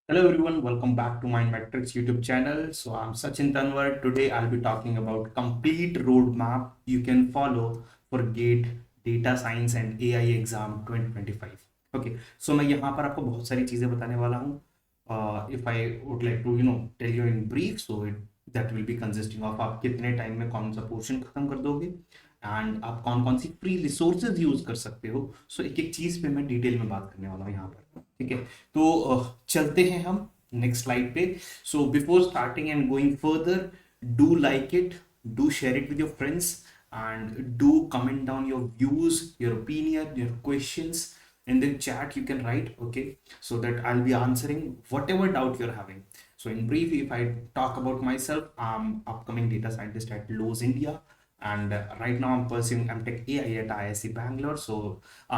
Hello everyone, welcome back to Mind Metrics YouTube channel. So I'm Sachin Tanwar. Today I'll be talking about complete roadmap you can follow for GATE Data Science and AI exam 2025. Okay, so मैं यहाँ पर आपको बहुत सारी चीजें बताने वाला हूँ. If I would like to tell you in brief, so that will be consisting of आप कितने टाइम में कौन सा पोर्शन खत्म कर दोगे एंड आप कौन कौन सी फ्री रिसोर्सेज यूज कर सकते हो. सो एक एक चीज पे मैं डिटेल में बात करने वाला हूँ यहाँ पर. ठीक है, तो चलते हैं हम नेक्स्ट स्लाइड पे. So before starting and going further, do like it, do share it with your friends and do comment down your views, your opinion, your questions in the chat. You can write, okay, so that I'll be answering whatever doubt you're having. So in brief, if I talk about myself, I'm upcoming data scientist at Lowe's India, and right now I'm pursuing MTech AI at ISC Bangalore. So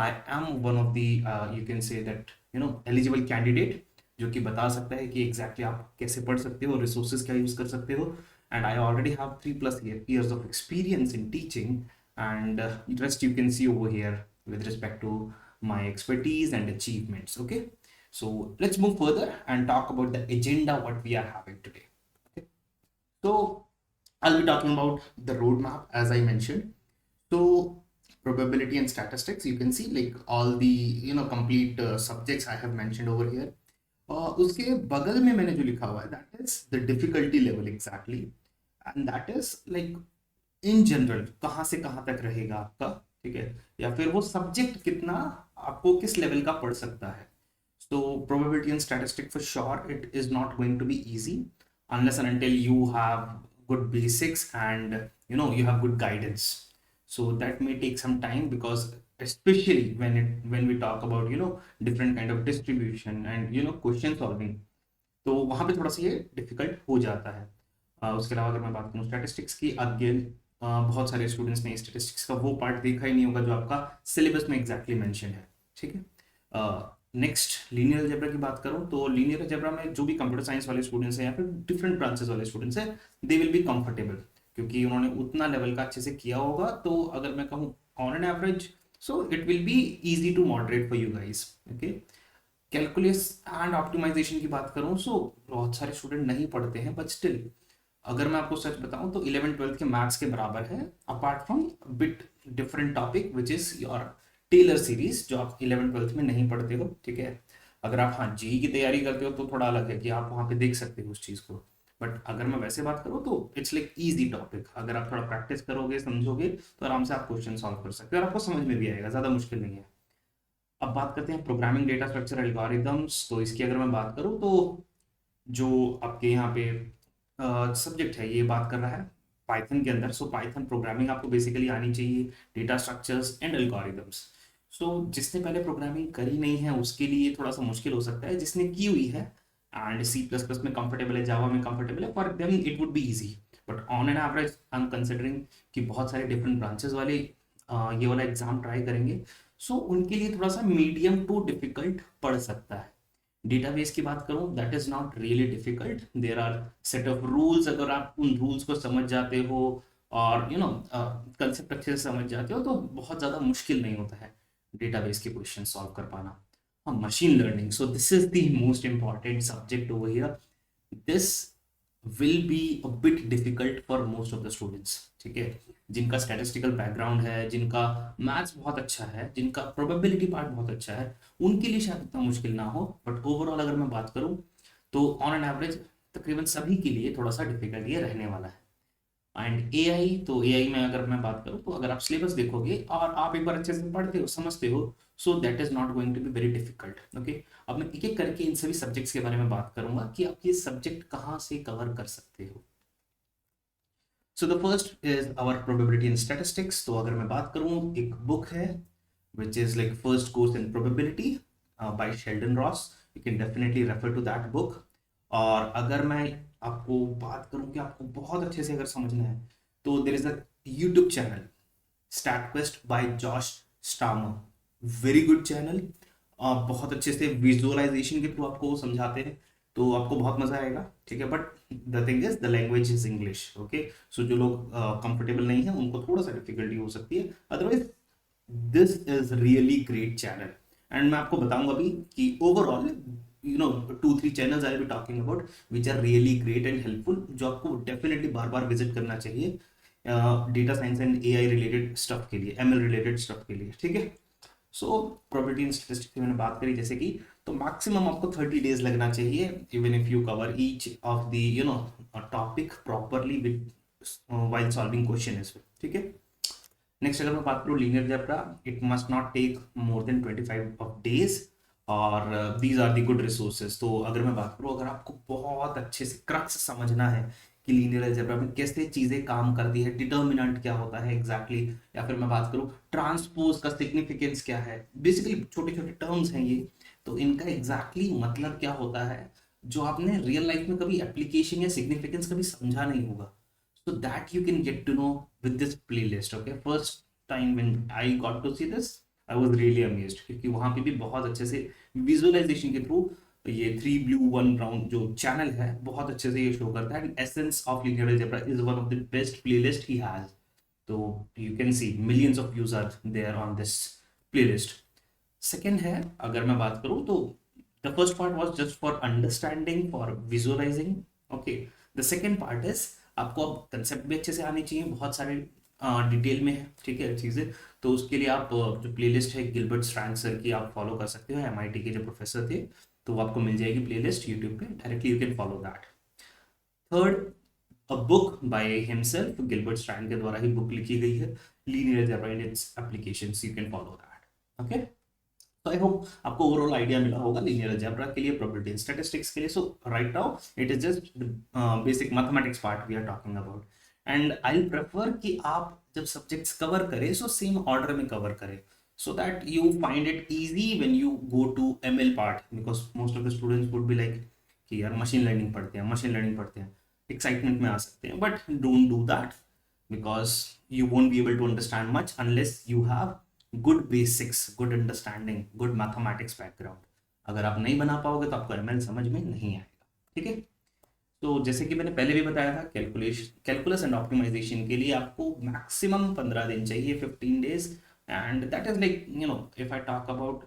I am one of the you can say that eligible candidate जो कि बता सकता है कि exactly आप कैसे पढ़ सकते हो, रिसोर्सेज क्या यूज कर सकते हो. And I already have 3+ years of experience in teaching, and rest you can see over here with respect to my expertise and achievements. Okay, so let's move further and talk about the agenda what we are having today. Okay, so I'll be talking about the roadmap as I mentioned. So probability and statistics, you can see like all the complete subjects I have mentioned over here. उसके बगल में मैंने जो लिखा हुआ है that is the difficulty level exactly, and that is like in general कहाँ से कहाँ तक रहेगा आपका. ठीक है, या फिर वो सब्जेक्ट कितना आपको किस लेवल का पढ़ सकता है. So probability and statistic for sure it is not going to be easy unless and until you have good basics and you have good guidance. So that may take some time because especially when we talk about different kind of distribution and question solving, तो वहां पे थोड़ा सा ये difficult हो जाता है. उसके अलावा अगर मैं बात करूँ स्टैटिस्टिक्स की, अगेन बहुत सारे स्टूडेंट्स ने स्टैटिस्टिक्स का वो पार्ट देखा ही नहीं होगा जो आपका सिलेबस में एग्जैक्टली मेंशन है. ठीक है, नेक्स्ट लीनियर अलजेब्रा की बात करूँ तो लीनियर अलजेब्रा में जो भी कंप्यूटर साइंस वाले स्टूडेंट्स हैं या फिर डिफरेंट ब्रांचेस वाले स्टूडेंट्स हैं, दे विल बी कंफर्टेबल क्योंकि उन्होंने उतना लेवल का अच्छे से किया होगा. तो अगर मैं कहूँ on an average, so it will be easy to moderate for you guys. Okay, calculus and optimization की बात करूँ सो बहुत सारे स्टूडेंट नहीं पढ़ते हैं, बट स्टिल अगर मैं आपको सच बताऊं तो 11th-12th के मैथ्स के बराबर है, apart from bit different topic which is your Taylor series जो आप 11th-12th में नहीं पढ़ते हो. ठीक है, अगर आप हाँ जी की तैयारी करते हो तो थोड़ा अलग है कि आप वहाँ पे देख सकते हो उस चीज़ को, बट अगर मैं वैसे बात करूँ तो इट्स लाइक इजी टॉपिक. अगर आप थोड़ा प्रैक्टिस करोगे, समझोगे, तो आराम से आप क्वेश्चन सॉल्व कर सकते हो और आपको समझ में भी आएगा, ज़्यादा मुश्किल नहीं है. अब बात करते हैं प्रोग्रामिंग डेटा स्ट्रक्चर एल्गोरिदम्स. तो इसकी अगर मैं बात करूँ तो जो आपके यहाँ पे सब्जेक्ट है ये बात कर रहा है पाइथन के अंदर. सो पाइथन प्रोग्रामिंग आपको बेसिकली आनी चाहिए, डेटा स्ट्रक्चर्स एंड एल्गोरिदम्स. सो जिसने पहले प्रोग्रामिंग करी नहीं है उसके लिए थोड़ा सा मुश्किल हो सकता है, जिसने की हुई है एंड C++ में कंफर्टेबल है, जावा में कंफर्टेबल है, for them it would be easy. But on an average I am considering कि बहुत सारे डिफरेंट ब्रांचेस वाले ये वाला एग्जाम ट्राई करेंगे. सो उनके लिए थोड़ा सा मीडियम टू डिफिकल्ट पड़ सकता है. डेटाबेस की बात करूं that is not really difficult, there are set of rules. अगर आप उन रूल्स को समझ जाते हो और कंसेप्ट अच्छे से समझ जाते हो तो बहुत ज़्यादा मुश्किल नहीं होता है डेटाबेस के क्वेश्चन सॉल्व कर पाना. हाँ, machine learning, so this is the most important subject over here. This will be a bit difficult for most of the students. ठीक है, जिनका स्टैटिस्टिकल बैकग्राउंड है, जिनका मैथ्स बहुत अच्छा है, जिनका प्रोबेबिलिटी पार्ट बहुत अच्छा है, उनके लिए शायद इतना मुश्किल ना हो. बट ओवरऑल अगर मैं बात करूं तो ऑन एन एवरेज तकरीबन सभी के लिए थोड़ा सा डिफिकल्ट ये रहने वाला है. एंड एआई, तो एआई में अगर मैं बात करूं तो अगर आप सिलेबस देखोगे और आप एक बार अच्छे से पढ़ते हो, समझते हो, so that is not going to be very difficult. Okay, अब मैं एक एक करके इन सभी सब्जेक्ट्स के बारे में बात करूंगा कि आप ये सब्जेक्ट कहाँ से कवर कर सकते हो. So the first is our probability in statistics. तो अगर मैं बात करूं, एक बुक है which is like first course in probability by Sheldon Ross. You can definitely refer to that book. और अगर मैं आपको बात करूं कि आपको बहुत अच्छे से अगर समझना है तो there is a YouTube channel StatQuest by Josh Starmer. Very good channel, बहुत अच्छे से विजुअलाइजेशन के थ्रू आपको वो समझाते हैं, तो आपको बहुत मजा आएगा. ठीक है, but the thing is the language is English. Okay, so जो लोग कंफर्टेबल नहीं है उनको थोड़ा सा डिफिकल्टी हो सकती है, otherwise this is really great channel. And मैं आपको बताऊंगा अभी कि overall two three channels I will be talking about which are really great and helpful, जो आपको डेफिनेटली बार बार विजिट करना चाहिए data science and AI related stuff के लिए, एमएल रिलेटेड स्टफ के लिए, ठीक है। सो प्रोबेबिलिटी एंड स्टैटिस्टिक्स की मैंने बात करी जैसे कि, तो मैक्सिमम आपको 30 डेज लगना चाहिए even if you cover each of the topic properly with while solving question as well, ठीक है। नेक्स्ट अगर मैं बात करूँ linear algebra, it must not take more than 25 of days और these are the good resources. तो अगर मैं बात करूँ, अगर आपको बहुत अच्छे से क्रक्स समझना है कि लीनियर अलजेब्रा में कैसे चीजें काम करती है, डिटर्मिनेंट क्या होता है एग्जैक्टली या फिर मैं बात करूँ ट्रांसपोज का सिग्निफिकेंस क्या है, बेसिकली छोटे छोटे टर्म्स हैं ये, तो इनका एग्जैक्टली मतलब क्या होता है जो आपने रियल लाइफ में कभी एप्लीकेशन या सिग्निफिकेंस कभी समझा नहीं होगा, so that you can get to know with this playlist. Okay, first time when I got to see this I was really amazed क्योंकि वहां पे भी बहुत अच्छे से विजुअलाइजेशन के थ्रू ये 3 Blue 1 Brown जो चैनल है बहुत अच्छे से ये शो करता है, and Essence of Linear Algebra is one of the best playlist he has. तो you can see millions of views are there on this playlist. Second है, अगर मैं बात करूं तो the first part was just for understanding, for visualizing. Okay, the second part is आपको अब concept भी अच्छे से आने चाहिए, बहुत सारे डिटेल में है, ठीक है चीज़ें। तो उसके लिए आप जो प्लेलिस्ट है गिलबर्ट स्ट्रैंग सर की आप फॉलो कर सकते हो, एमआईटी के जो प्रोफेसर थे, तो वो आपको मिल जाएगी प्लेलिस्ट यूट्यूब पे, directly you can follow that. Third, a book by himself, Gilbert Strang के द्वारा ही बुक लिखी गई है, linear algebra and it's applications, you can follow that. Okay, तो आई होप आपको ओवरऑल आइडिया मिला होगा लीनियर अलजेब्रा के लिए, प्रोबेबिलिटी एंड स्टैटिस्टिक्स के लिए। So right now it is just basic mathematics part we are talking about, and I prefer कि आप जब सब्जेक्ट्स कवर करें सो सेम ऑर्डर में कवर करें, so that you find it easy when you go to ML part, because most of the students would be like कि यार machine learning पढ़ते हैं, मशीन लर्निंग पढ़ते हैं, एक्साइटमेंट में आ सकते हैं, but don't do that because you won't be able to understand much unless you have good basics, good understanding, good mathematics background। अगर आप नहीं बना पाओगे तो आपको एमएल समझ में नहीं आएगा, ठीक है। तो जैसे कि मैंने पहले भी बताया था, कैलकुलस एंड ऑप्टिमाइजेशन के लिए आपको मैक्सिमम 15 दिन चाहिए, 15 days, and that is like if I talk about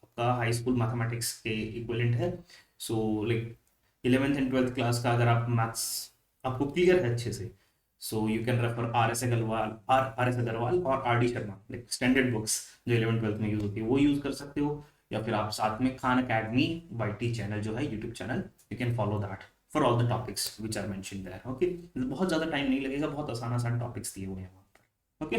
आपका हाई स्कूल मैथमेटिक्स के इक्विवेलेंट है। So like 11th and 12th class का अगर आप मैथ्स आपको क्लियर है अच्छे से, so you can refer R S Agarwal और R D Sharma, like standard books जो 11th 12th में यूज होती है वो यूज कर सकते हो, या फिर आप साथ में खान अकेडमी वाईटी चैनल जो है YouTube channel, you can follow that for all the topics which are mentioned there. Okay, बहुत ज़्यादा टाइम नहीं लगेगा, बहुत आसान आसान टॉपिक्स दिए हुए हैं वहाँ पर। ओके,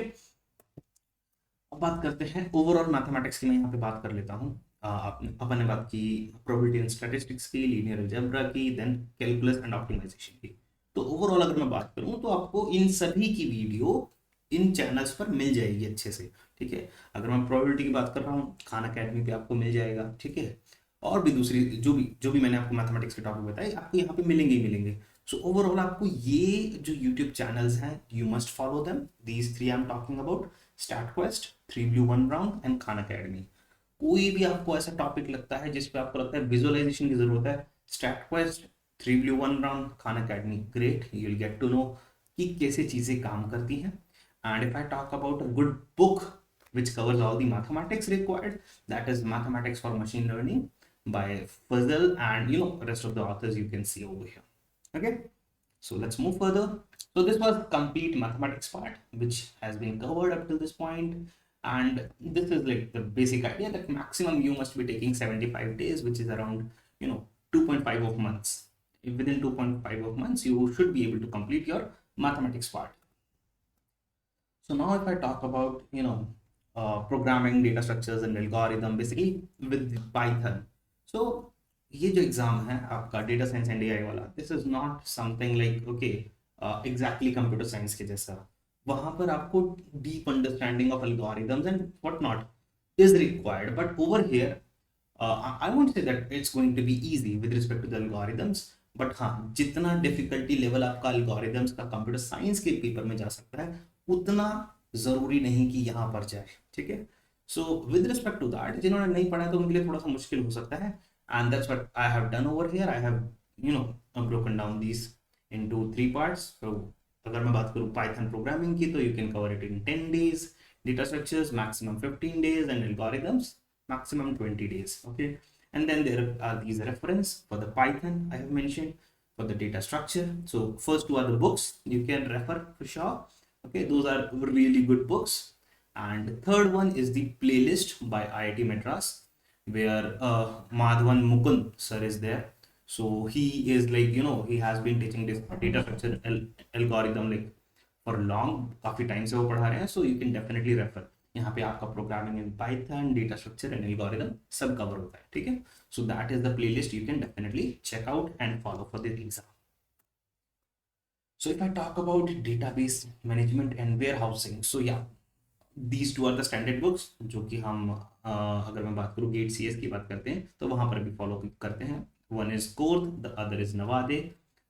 अब बात करते हैं ओवरऑल मैथमेटिक्स की, मैं यहाँ पे बात कर लेता हूँ। अपन ने बात की प्रोबेबिलिटी एंड स्टैटिस्टिक्स की, लीनियर अलजेब्रा की, देन कैलकुलस एंड ऑप्टिमाइजेशन की। तो ओवरऑल अगर मैं बात करूँ तो आपको इन सभी की वीडियो इन चैनल्स पर मिल जाएगी अच्छे से, ठीक है। अगर मैं प्रोबेबिलिटी की बात कर रहा हूँ, खान अकेडमी पे आपको मिल जाएगा, ठीक है, और भी दूसरी जो भी मैंने आपको मैथमेटिक्स के टॉपिक बताए आपको यहाँ पे मिलेंगे ही मिलेंगे। सो ओवरऑल आपको ये जो यूट्यूब चैनल्स हैं, you must follow them, these three I am talking about, StatQuest, 3 Blue 1 Brown and Khan Academy. कोई भी आपको ऐसा टॉपिक लगता है जिस पे आपको लगता है विजुअलाइजेशन की जरूरत है, StatQuest, 3 Blue 1 Brown, Khan Academy, great, you will get to know कि कैसे चीजें काम करती हैं। And if I talk about a good book which covers all the mathematics required, that is Mathematics for Machine Learning by Fazal, and rest of the authors you can see over here. Okay, so let's move further. So this was complete mathematics part which has been covered up till this point, and this is like the basic idea that maximum you must be taking 75 days, which is around 2.5 of months. If within 2.5 of months you should be able to complete your mathematics part. So now if I talk about programming data structures and algorithm basically with Python. So ये जो exam है आपका data science and AI वाला, this is not something like okay exactly computer science के जैसा। वहां पर आपको deep understanding of algorithms and what not is required, but over here I won't say that it's going to be easy with respect to the algorithms, but हाँ जितना difficulty level आपका algorithms का computer science के paper में जा सकता है उतना जरूरी नहीं कि यहाँ पर जाए, ठीक है। So with respect to that, जिन्होंने नहीं पढ़ा तो उनके लिए थोड़ा सा मुश्किल हो सकता है, and that's what I have done over here. I have broken down this into 3 parts. सो अगर मैं बात करूँ पाइथन प्रोग्रामिंग की, तो you can cover it in 10 days, data structures maximum 15 days, and algorithms maximum 20 days। Okay, And then there are these reference for the Python I have mentioned, for the data structure. So first two are the books you can refer for sure. Okay, those are really good books. And third one is the playlist by IIT Madras, where Madhavan Mukund sir is there. So he is like, he has been teaching this data structure algorithm like for long, काफी time से वो पढ़ा रहे हैं. So you can definitely refer. यहाँ पे आपका programming in Python, data structure and algorithm सब कवर होता है. ठीक है, so that is the playlist you can definitely check out and follow for this exam. So if I talk about database management and warehousing, so yeah, these two are the standard books जो कि हम अगर मैं बात करूँ gate CS की बात करते हैं तो वहां पर भी फॉलो करते हैं. One is Core, the other is Navade.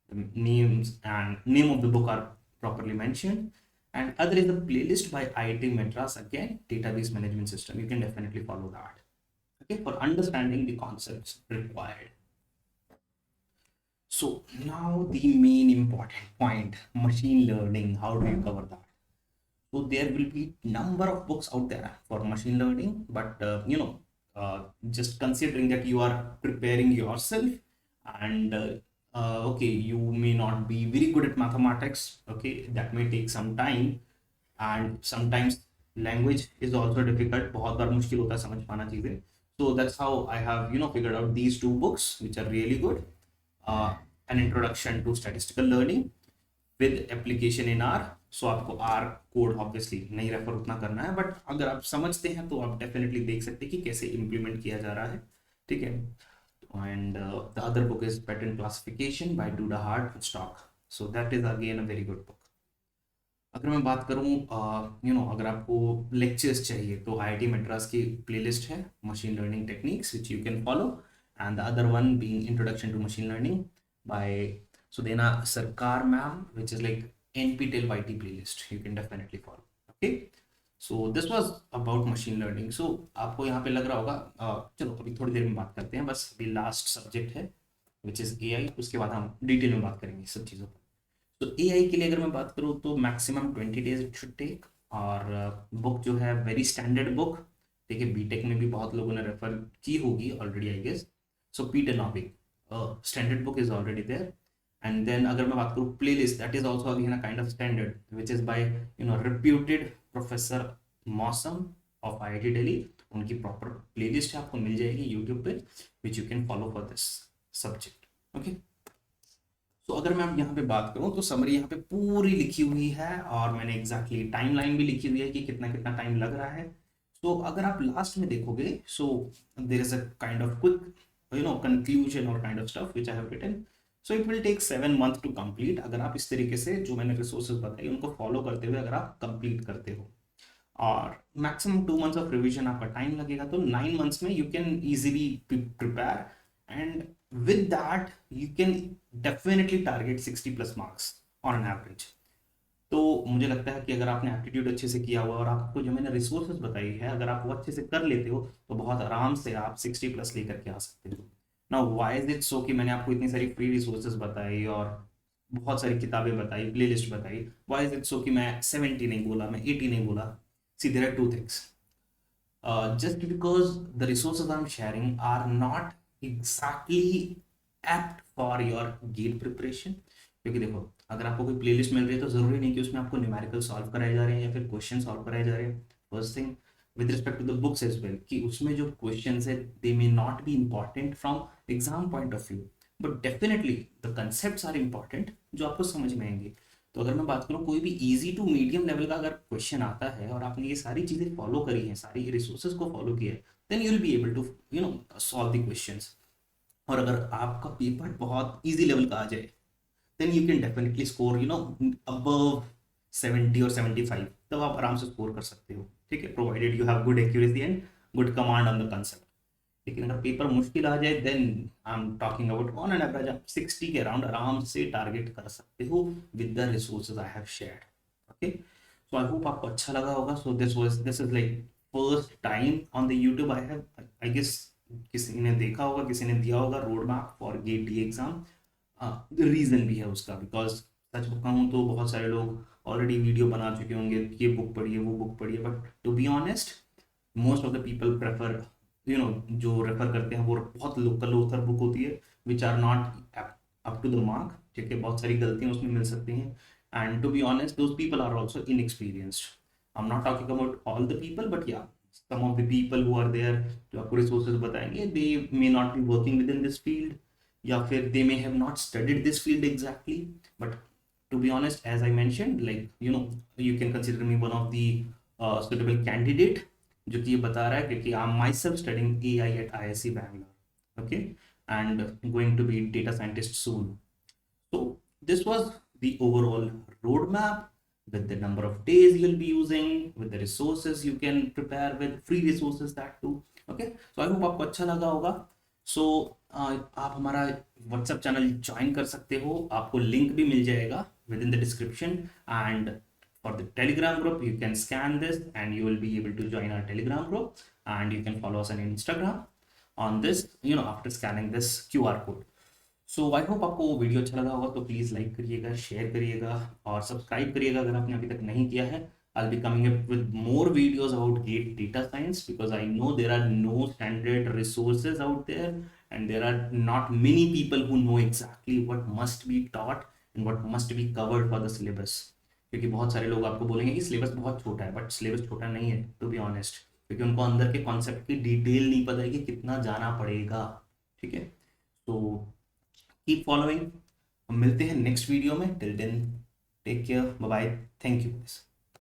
The names and name of the book are properly mentioned. And other is the playlist by IIT Madras, again, database management system. You can definitely follow that. Okay, for understanding the concepts required. So now the main important point, machine learning. How do you cover that? So there will be number of books out there for machine learning, but just considering that you are preparing yourself and okay, you may not be very good at mathematics. Okay, that may take some time, and sometimes language is also difficult. बहुत बार मुश्किल होता है समझ पाना चीजें. So that's how I have figured out these two books which are really good. An introduction to statistical learning with application in R. So आपको R code obviously नहीं refer उतना करना है, बट अगर आप समझते हैं तो आप डेफिनेटली देख सकते हैं कि कैसे इम्प्लीमेंट किया जा रहा है. ठीक है, and the other book is pattern classification bye DUDA heart stock. So that is again a very good book. अगर मैं बात करूं अगर आपको लेक्चर्स चाहिए तो IIT मद्रास की प्लेलिस्ट है machine learning techniques which you can follow, and the other one being introduction to machine learning by Sudhena Sarkar ma'am, which is like NPTEL YT playlist. You can definitely follow. Okay, so this was about machine learning. So आपको यहाँ पे लग रहा होगा चलो अभी थोड़ी देर में बात करते हैं, बस अभी लास्ट सब्जेक्ट है which is AI. उसके बाद हम डिटेल में बात करेंगे सब चीज़ों पर. तो AI के लिए अगर मैं बात करूँ तो maximum 20 days it should take. और बुक जो है वेरी स्टैंडर्ड बुक. देखिए बीटेक में भी बहुत लोगों ने रेफर की होगी already I guess. So Peter Norvig standard book is already there. And then अगर मैं बात करूँ playlist, that is also again a kind of standard which is by reputed professor मौसम of IIT Delhi. उनकी proper playlist है, आपको मिल जाएगी YouTube पे which you can follow for this subject. Okay, so अगर मैं यहाँ पे बात करूँ तो समरी यहाँ पे पूरी लिखी हुई है और मैंने एग्जैक्टली टाइमलाइन भी लिखी हुई है कि कितना कितना टाइम लग रहा है. तो अगर आप लास्ट में देखोगे so there is a kind of quick conclusion or kind of stuff which I have written. So it will take 7 months to complete. अगर आप इस तरीके से जो मैंने रिसोर्सेज बताई उनको फॉलो करते हुए अगर आप कंप्लीट करते हो, और मैक्सिमम 2 months ऑफ रिविजन आपका टाइम लगेगा, तो 9 months में you can easily prepare and with that you can definitely target 60+ marks on an average. तो मुझे लगता है कि अगर आपने एप्टीट्यूड अच्छे से किया हुआ और आपको जो मैंने रिसोर्सेज बताई है अगर आप वो अच्छे से कर लेते हो तो बहुत आराम से आप 60+ लेकर के आ सकते हो. Now why is it so कि मैंने आपको इतनी सारी फ्री रिसोर्सेज बताई और बहुत सारी किताबें बताई, प्लेलिस्ट बताई, व्हाई इज इट सो कि मैं 70 नहीं बोला, मैं 80 नहीं बोला? See there are two things. Just because the resources I am sharing are not exactly apt for your GATE preparation. क्योंकि देखो अगर आपको कोई प्लेलिस्ट मिल रही है तो जरूरी नहीं कि उसमें आपको न्यूमेरिकल सॉल्व कराए जा रहे हैं या फिर क्वेश्चन सॉल्व कराए जा रहे हैं. First thing with respect to the books as well कि उसमें जो questions है they may not be important from exam point of view but definitely the concepts are important जो आपको समझ में आएंगे. तो अगर मैं बात करूँ कोई भी easy to medium level का अगर question आता है और आपने ये सारी चीज़ें follow करी हैं, सारी resources को follow किया है, then you will be able to solve the questions. और अगर आपका पेपर बहुत easy level का आ जाए then you can definitely score above 70 or 75, तब आप आराम से स्कोर कर सकते हो. ठीक है, provided you have good accuracy and good command on the concept. लेकिन अगर पेपर मुश्किल आ जाए then I am talking about on an average आप 60 के अराउंड आराम से टारगेट कर सकते हो with the resources I have shared. Okay, so I hope आपको अच्छा लगा होगा. So this is like first time on the YouTube I have, I guess किसी ने देखा होगा, किसी ने दिया होगा road map for GATE the exam. Reason भी है उसका, बिकॉज सच बताऊँ तो बहुत सारे लोग ऑलरेडी वीडियो बना चुके होंगे, ये बुक पढ़िए वो बुक पढ़िए, but to be honest most of the people prefer जो रेफर करते हैं वो बहुत लोकल ऑथर बुक होती है which are not up to the mark, ठीक है, बहुत सारी गलतियां उसमें मिल सकती हैं। And to be honest those people are also inexperienced. I am not talking about all the people but yeah some of the people who are there जो आपको रिसोर्सेज बताएंगे दे may not be working with in this field, या फिर they may have not studied this field exactly. But to be honest, as I mentioned, like you can consider me one of the suitable candidate जो कि ये बता रहा है, क्योंकि I am myself studying AI at ISC Bangalore, okay, and going to be data scientist soon. So this was the overall roadmap with the number of days you'll be using, with the resources you can prepare with, free resources that too. Okay, so I hope आपको अच्छा लगा होगा. So आप हमारा WhatsApp channel join कर सकते हो, आपको लिंक भी मिल जाएगा with in the description. And for the Telegram group, you can scan this and you will be able to join our Telegram group, and you can follow us on Instagram on this, after scanning this QR code. So I hope आपको वो video अच्छा लगा होगा, तो please like करिएगा, share करिएगा और subscribe करिएगा अगर आपने अभी तक नहीं किया है. I'll be coming up with more videos about GATE data science because I know there are no standard resources out there, and there are not many people who know exactly what must be taught and what must be covered for the syllabus. क्योंकि बहुत सारे लोग आपको बोलेंगे कि syllabus बहुत छोटा है, बट सिलेबस छोटा नहीं है टू बी ऑनेस्ट, क्योंकि उनको अंदर के कॉन्सेप्ट की डिटेल नहीं पता है कि कितना जाना पड़ेगा. ठीक है, तो कीप फॉलोइंग. हम मिलते हैं नेक्स्ट वीडियो में. Till then take care, bye bye, thank you.